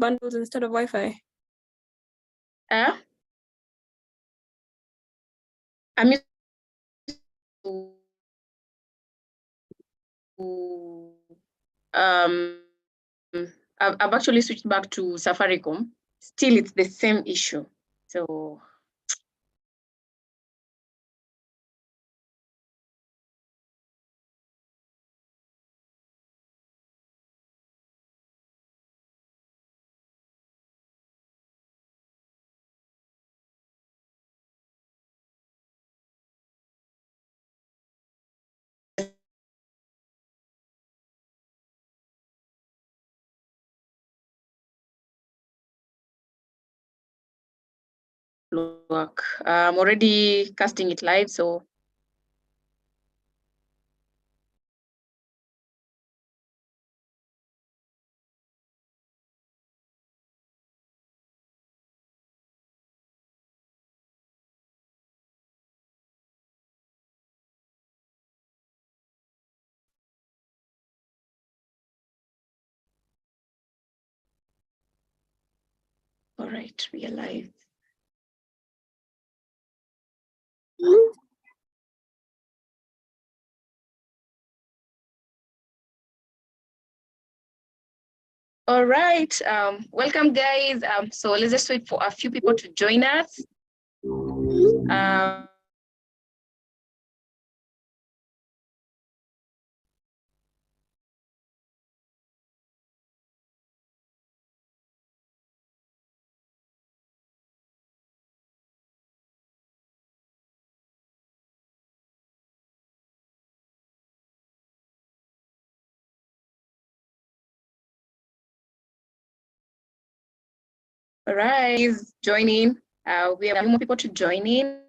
bundles instead of Wi-Fi? I'm used I've actually switched back to Safaricom. Still, it's the same issue. So work. I'm already casting it live, so all right, we are live. All right, welcome guys. So let's just wait for a few people to join us. All right, please join in. We have more people to join in.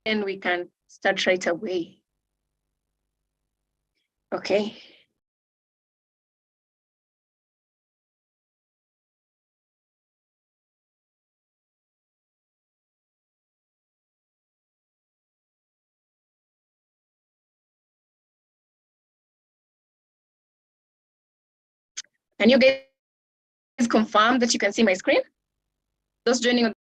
And we can start right away. Okay. Can you guys confirm that you can see my screen? Those joining on.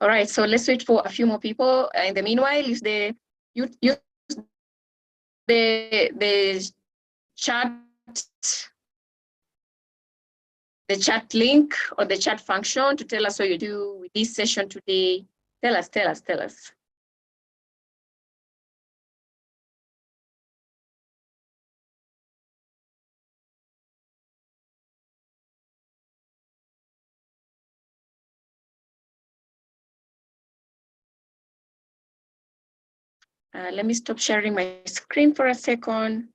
All right, so let's wait for a few more people. In the meanwhile, use the chat link or the chat function to tell us what you do with this session today. Tell us. Let me stop sharing my screen for a second.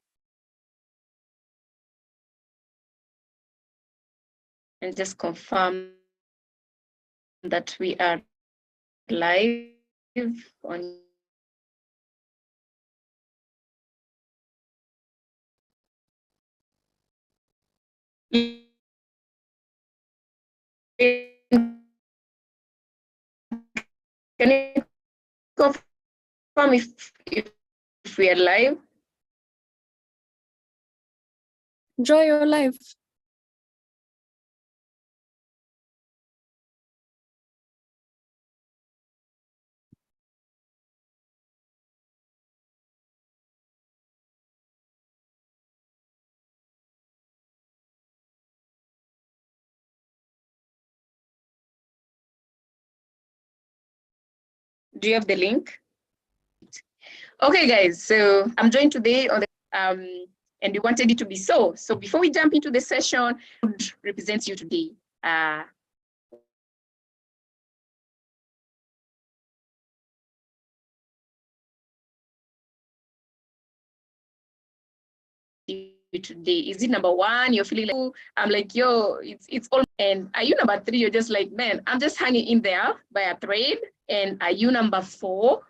And just confirm that we are live on Can you confirm if we are live? Joy, you're live. Do you have the link? Okay, guys, so I'm joined today on the and we wanted it to be so. So before we jump into the session, what represents you today? Today, is it number one? You're feeling like, I'm like, yo, it's all. And are you number three? You're just like, man, I'm just hanging in there by a thread. And are you number four?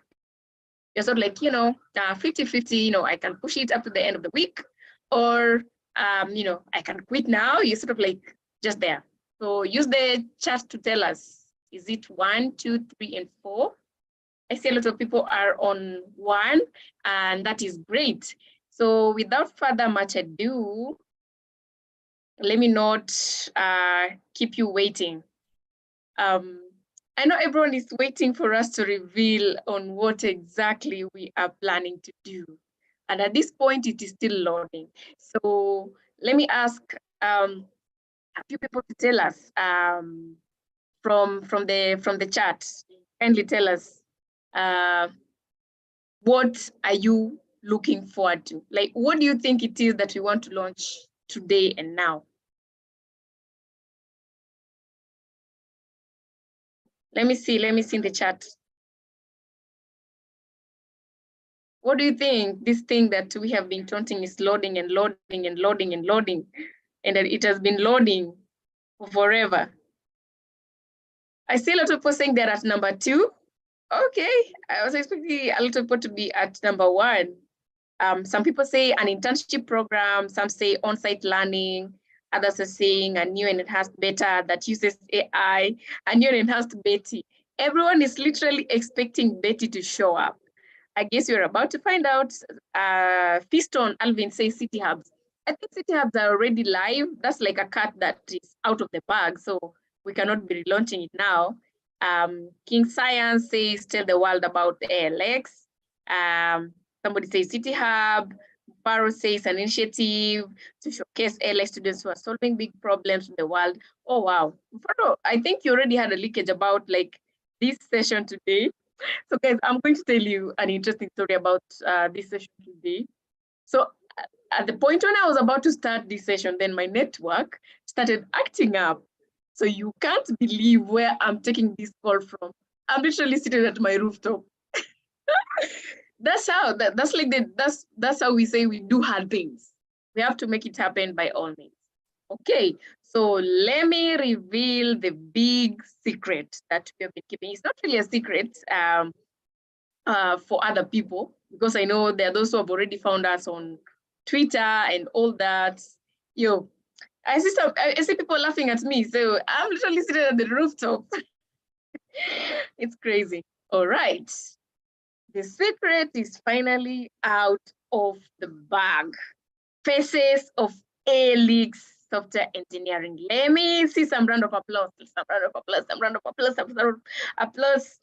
You're sort of like, 50-50, I can push it up to the end of the week, or I can quit now. You're sort of like just there. So use the chat to tell us, is it 1, 2, 3, and 4? I see a lot of people are on 1, and that is great. So without further much ado, let me not keep you waiting. I know everyone is waiting for us to reveal on what exactly we are planning to do. And at this point, it is still loading. So let me ask a few people to tell us from the chat. Kindly tell us, what are you looking forward to? Like, what do you think it is that we want to launch today and now? Let me see in the chat. What do you think? This thing that we have been taunting is loading and loading and loading and loading, and that it has been loading for forever. I see a lot of people saying they're at number 2. Okay, I was expecting a lot of people to be at number 1. Some people say an internship program, some say on-site learning, others are saying a new and enhanced beta that uses AI, a new and enhanced Betty. Everyone is literally expecting Betty to show up. I guess you're about to find out. Fiston Alvin says City Hubs. I think City Hubs are already live. That's like a cat that is out of the bag, so we cannot be relaunching it now. King Science says tell the world about the ALX. Somebody says City Hub. Barrow says an initiative to showcase ALX students who are solving big problems in the world. Oh, wow. I think you already had a leakage about like this session today. So guys, I'm going to tell you an interesting story about this session today. So at the point when I was about to start this session, then my network started acting up. So you can't believe where I'm taking this call from. I'm literally sitting at my rooftop. That's how we say we do hard things. We have to make it happen by all means. Okay, so let me reveal the big secret that we have been keeping. It's not really a secret for other people, because I know there are those who have already found us on Twitter and all that. I see people laughing at me, so I'm literally sitting at the rooftop. It's crazy. All right. The secret is finally out of the bag. Faces of ALX software engineering. Let me see some round of applause. Some round of applause. Some round of applause. Some round of applause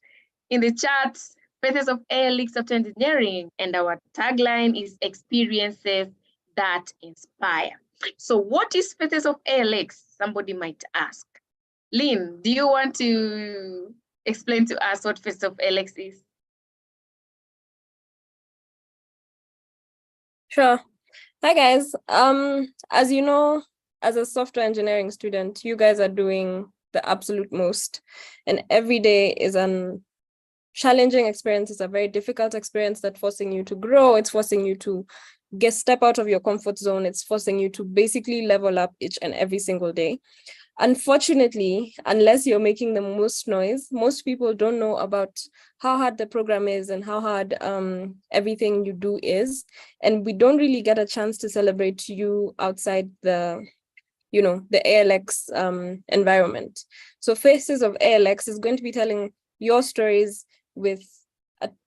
in the chat. Faces of ALX software engineering. And our tagline is experiences that inspire. So what is Faces of ALX? Somebody might ask. Lynn, do you want to explain to us what Faces of ALX is? Sure. Hi guys. As you know, as a software engineering student, you guys are doing the absolute most, and every day is an challenging experience. It's a very difficult experience that's forcing you to grow. It's forcing you to step out of your comfort zone. It's forcing you to basically level up each and every single day. Unfortunately, unless you're making the most noise, most people don't know about how hard the program is and how hard everything you do is. And we don't really get a chance to celebrate you outside the ALX environment. So Faces of ALX is going to be telling your stories, with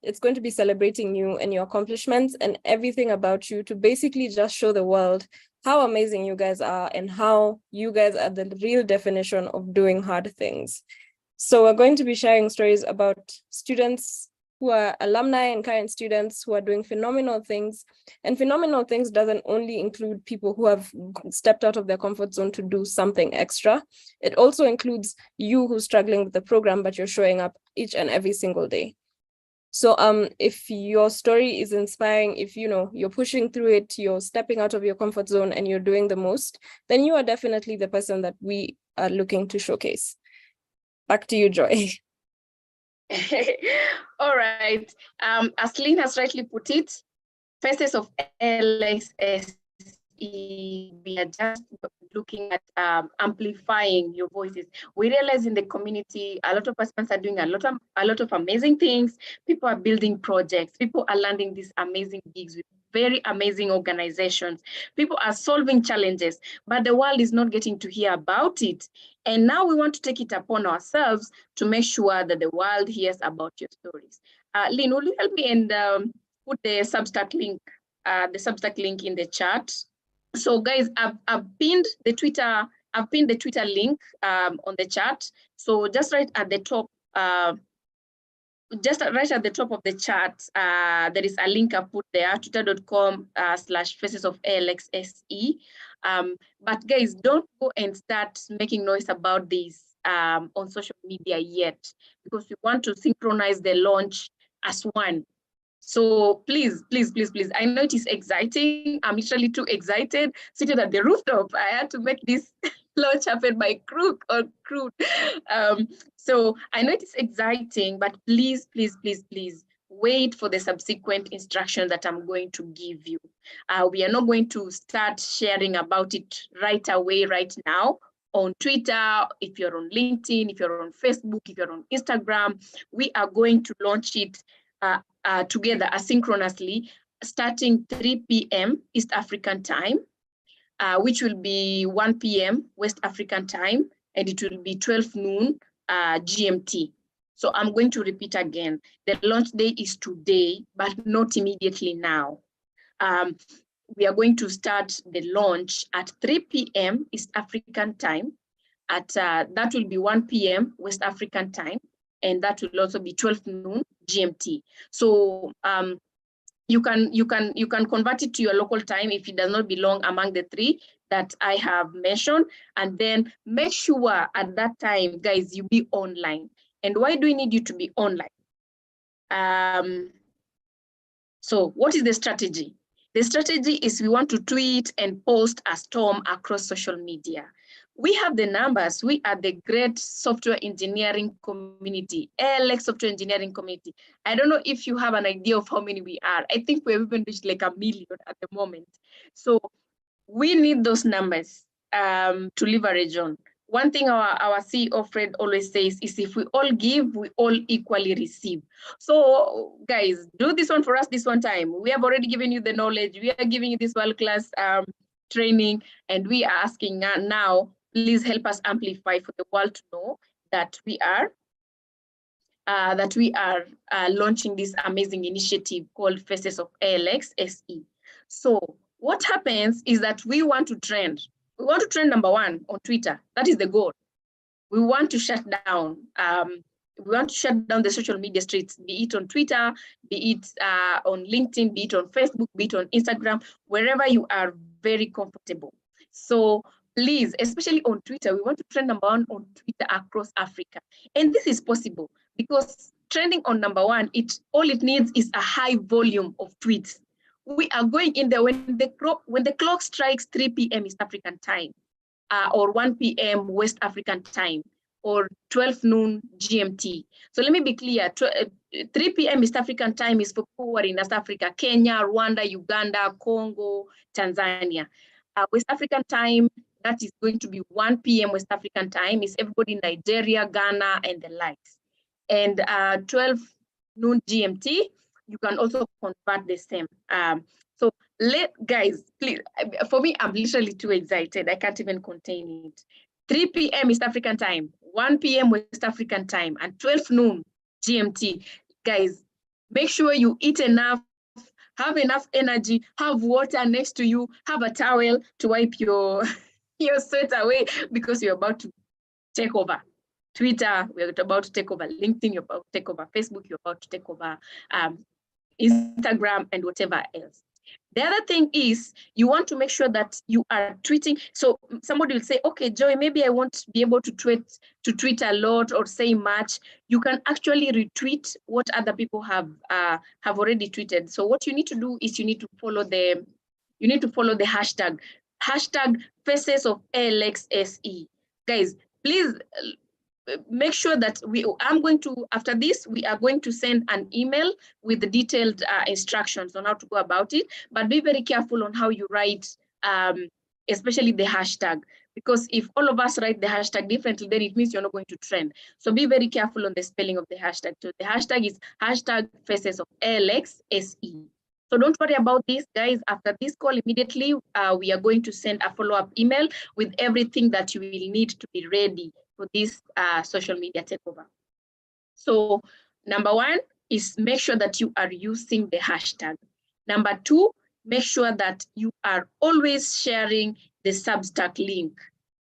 it's going to be celebrating you and your accomplishments and everything about you, to basically just show the world how amazing you guys are and how you guys are the real definition of doing hard things. So we're going to be sharing stories about students who are alumni and current students who are doing phenomenal things. And phenomenal things doesn't only include people who have stepped out of their comfort zone to do something extra. It also includes you who's struggling with the program, but you're showing up each and every single day. So if your story is inspiring, if you're pushing through it, you're stepping out of your comfort zone and you're doing the most, then you are definitely the person that we are looking to showcase. Back to you, Joy. All right. As Lynn has rightly put it, Faces of LXSE, we are just looking at amplifying your voices. We realize in the community, a lot of participants are doing a lot of amazing things. People are building projects. People are landing these amazing gigs with very amazing organizations. People are solving challenges, but the world is not getting to hear about it. And now we want to take it upon ourselves to make sure that the world hears about your stories. Lynn, will you help me and put the Substack link in the chat? So guys, I've pinned the Twitter link on the chat. So just right at the top, of the chat, there is a link I put there, twitter.com/faces of LXSE. But guys, don't go and start making noise about this on social media yet, because we want to synchronize the launch as one. So please, please, please, please, I know it is exciting. I'm literally too excited. Seated at the rooftop, I had to make this launch happen by crook or crude. So I know it is exciting, but please, please, please, please, wait for the subsequent instruction that I'm going to give you. We are not going to start sharing about it right away, right now. On Twitter, if you're on LinkedIn, if you're on Facebook, if you're on Instagram, we are going to launch it together asynchronously, starting 3 p.m. East African time, which will be 1 p.m. West African time, and it will be 12 noon GMT. So I'm going to repeat again. The launch day is today, but not immediately now. We are going to start the launch at 3 p.m. East African time. That will be 1 p.m. West African time, and that will also be 12 noon GMT. So you can convert it to your local time if it does not belong among the three that I have mentioned, and then make sure at that time, guys, you be online. And why do we need you to be online? So what is the strategy? The strategy is we want to tweet and post a storm across social media. We have the numbers. We are the great software engineering community, LX software engineering community. I don't know if you have an idea of how many we are. I think we've even reached like 1 million at the moment. So we need those numbers to leverage on. One thing our CEO Fred always says is, if we all give, we all equally receive. So guys, do this one for us this one time. We have already given you the knowledge. We are giving you this world-class training, and we are asking now, please help us amplify for the world to know that we are launching this amazing initiative called Faces of LXSE. So what happens is that we want to trend. We want to trend number 1 on Twitter. That is the goal. We want to shut down. We want to shut down the social media streets, be it on Twitter, be it on LinkedIn, be it on Facebook, be it on Instagram, wherever you are very comfortable. So please, especially on Twitter, we want to trend number 1 on Twitter across Africa. And this is possible because trending on number 1, all it needs is a high volume of tweets. We are going in there when the clock strikes 3 p.m. East African time, or 1 p.m. West African time, or 12 noon GMT. So let me be clear, 3 p.m. East African time is for people who are in West Africa, Kenya, Rwanda, Uganda, Congo, Tanzania. West African time, that is going to be 1 p.m. West African time, is everybody in Nigeria, Ghana, and the likes. And 12 noon GMT, you can also convert the same. So guys, please, for me, I'm literally too excited. I can't even contain it. 3 p.m. East African time, 1 p.m. West African time, and 12 noon GMT. Guys, make sure you eat enough, have enough energy, have water next to you, have a towel to wipe your, your sweat away, because you're about to take over Twitter, we're about to take over LinkedIn, you're about to take over Facebook, you're about to take over Instagram and whatever else. The other thing is you want to make sure that you are tweeting. So somebody will say, okay, Joy, maybe I won't be able to tweet a lot or say much. You can actually retweet what other people have already tweeted. So what you need to do is you need to follow the hashtag Faces of ALXSE. Guys, please make sure that after this, we are going to send an email with the detailed instructions on how to go about it, but be very careful on how you write, especially the hashtag, because if all of us write the hashtag differently, then it means you're not going to trend. So be very careful on the spelling of the hashtag. So the hashtag is hashtag Faces of ALXSE. So don't worry about this, guys. After this call, immediately, we are going to send a follow-up email with everything that you will need to be ready for this social media takeover. So number one is make sure that you are using the hashtag. Number two, make sure that you are always sharing the Substack link,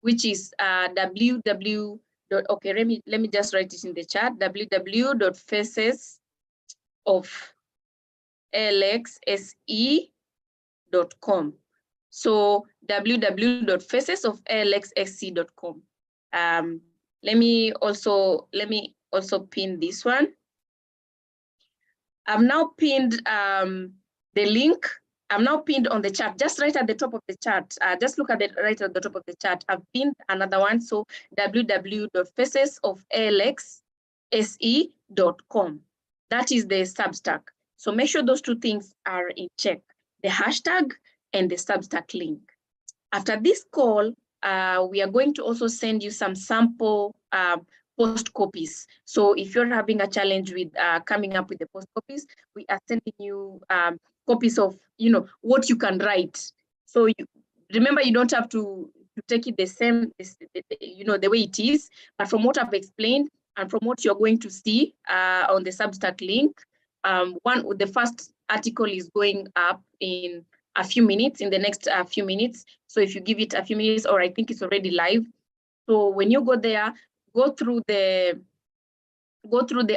which is www. Okay, let me just write it in the chat, www.facesof.alxse.com. So www.facesof.alxse.com. Let me also pin this one. I've now pinned the link. I'm now pinned on the chat, just right at the top of the chat. Just look at it right at the top of the chat. I've pinned another one. So www.facesof.alxse.com. That is the Substack. So make sure those two things are in check, the hashtag and the Substack link. After this call, we are going to also send you some sample post copies. So if you're having a challenge with coming up with the post copies, we are sending you copies of, what you can write. So remember, you don't have to take it the same, the way it is, but from what I've explained and from what you're going to see on the Substack link, the first article is going up in a few minutes, in the next few minutes. So if you give it a few minutes, or I think it's already live. So when you go there, go through the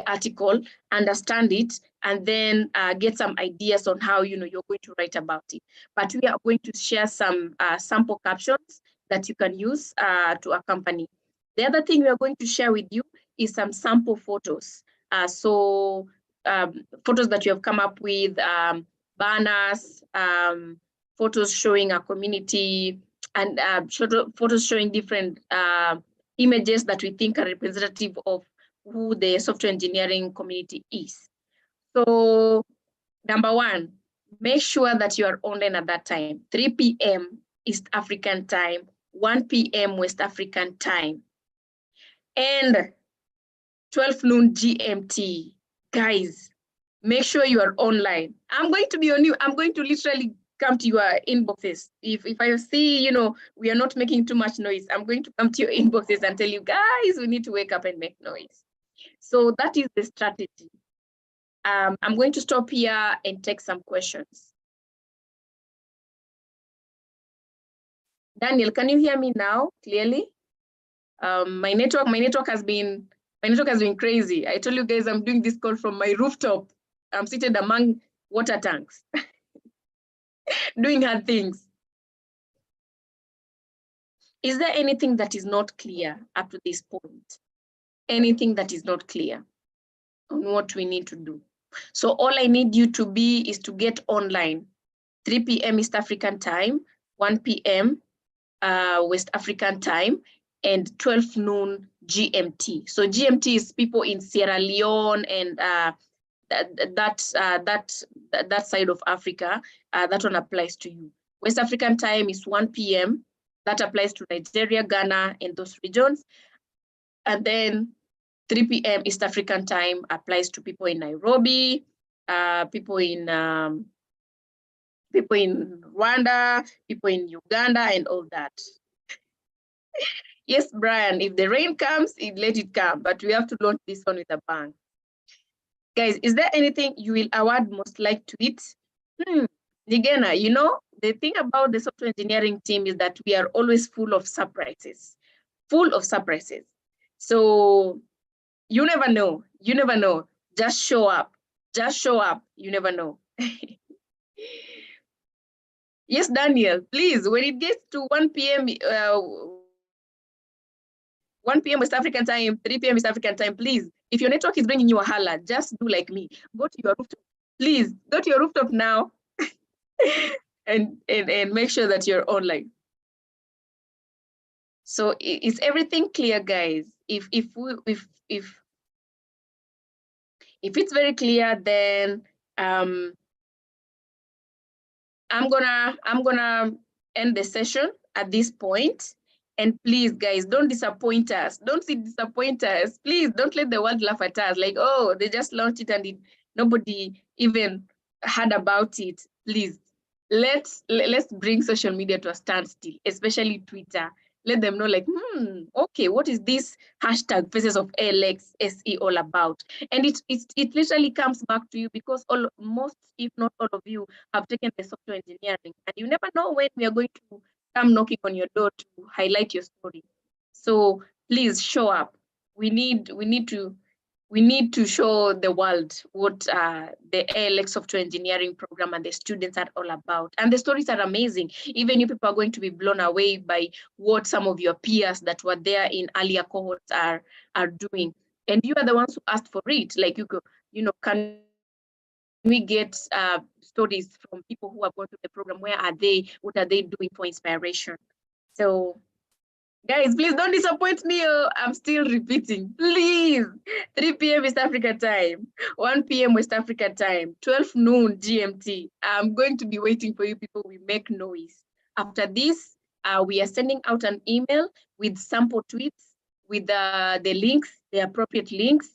article, understand it, and then get some ideas on how you're going to write about it. But we are going to share some sample captions that you can use to accompany. The other thing we are going to share with you is some sample photos. Photos that you have come up with, banners, photos showing a community, and photos showing different images that we think are representative of who the software engineering community is. So number one, make sure that you are online at that time, 3 p.m. East African time, 1 p.m. West African time, and 12 noon GMT. Guys, make sure you are online. I'm going to be on you. I'm going to literally come to your inboxes. If I see, we are not making too much noise, I'm going to come to your inboxes and tell you, guys, we need to wake up and make noise. So that is the strategy. I'm going to stop here and take some questions. Daniel, can you hear me now clearly? My network has been crazy. I told you guys I'm doing this call from my rooftop. I'm seated among water tanks, doing hard things. Is there anything that is not clear up to this point? Anything that is not clear on what we need to do? So all I need you to be is to get online, 3 p.m. East African time, 1 p.m. West African time, and 12 noon GMT. So GMT is people in Sierra Leone and that side of Africa. That one applies to you. West African time is 1 p.m. That applies to Nigeria, Ghana, and those regions. And then 3 p.m. East African time applies to people in Nairobi, people in Rwanda, people in Uganda, and all that. Yes, Brian, if the rain comes, let it come, but we have to launch this one with a bang. Guys, is there anything you will award most like tweet? Nigena, you know, the thing about the software engineering team is that we are always full of surprises. So you never know. Just show up. You never know. Yes, Daniel, please, when it gets to 1 p.m. 1 p.m. West African time, 3 p.m. West African time, please, if your network is bringing you a holla, just do like me. Go to your rooftop. Please, go to your rooftop now and make sure that you're online. So is everything clear, guys? If it's very clear, then I'm gonna end the session at this point. And please, guys, don't disappoint us. Don't disappoint us. Please don't let the world laugh at us. Like, oh, they just launched it and nobody even heard about it. Please, let's bring social media to a standstill, especially Twitter. Let them know, like, okay, what is this hashtag Faces of ALX SE all about? And it literally comes back to you because most, if not all of you, have taken the software engineering, and you never know when we are going to come knocking on your door to highlight your story. So please show up. We need to show the world what the ALX software engineering program and the students are all about. And the stories are amazing. Even you people are going to be blown away by what some of your peers that were there in earlier cohorts are doing. And you are the ones who asked for it. Like, can we get stories from people who have gone through the program? Where are they? What are they doing for inspiration? So guys, please don't disappoint me. I'm still repeating. Please, 3 p.m. West Africa time, 1 p.m. West Africa time, 12 noon GMT. I'm going to be waiting for you people. We make noise. After this, we are sending out an email with sample tweets, with the links, the appropriate links.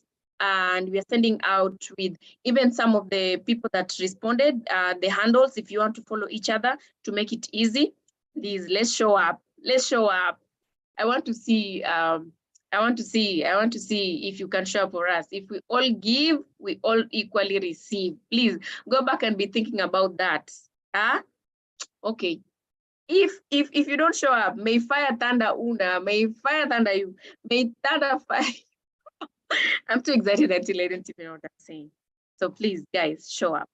And we are sending out with even some of the people that responded, the handles, if you want to follow each other to make it easy. Please, let's show up. Let's show up. I want to see if you can show up for us. If we all give, we all equally receive. Please go back and be thinking about that. Okay. If you don't show up, may fire thunder Una, may fire thunder you, may thunder fire. I'm too excited until I don't even know what I'm saying. So please, guys, show up.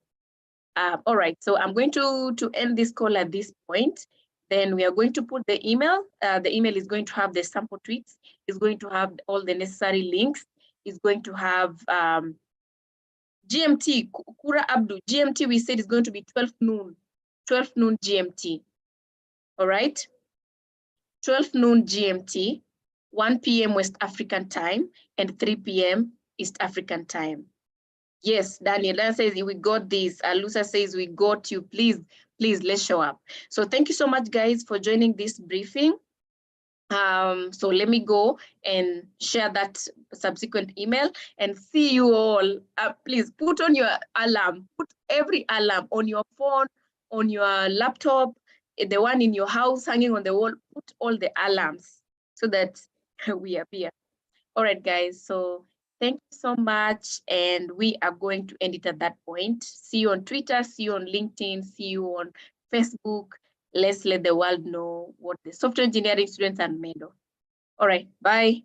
All right, so I'm going to end this call at this point. Then we are going to put the email. The email is going to have the sample tweets. It's going to have all the necessary links. It's going to have GMT, Kura Abdu. GMT, we said is going to be 12 noon GMT. All right, 12 noon GMT, 1 p.m. West African time, and 3 p.m. East African time. Yes, Daniela says we got this. Alusa says we got you. Please, let's show up. So thank you so much, guys, for joining this briefing. So let me go and share that subsequent email and see you all. Please put on your alarm. Put every alarm on your phone, on your laptop, the one in your house hanging on the wall. Put all the alarms so that we appear. All right, guys. So thank you so much. And we are going to end it at that point. See you on Twitter, see you on LinkedIn, see you on Facebook. Let's let the world know what the software engineering students are made of. All right, bye.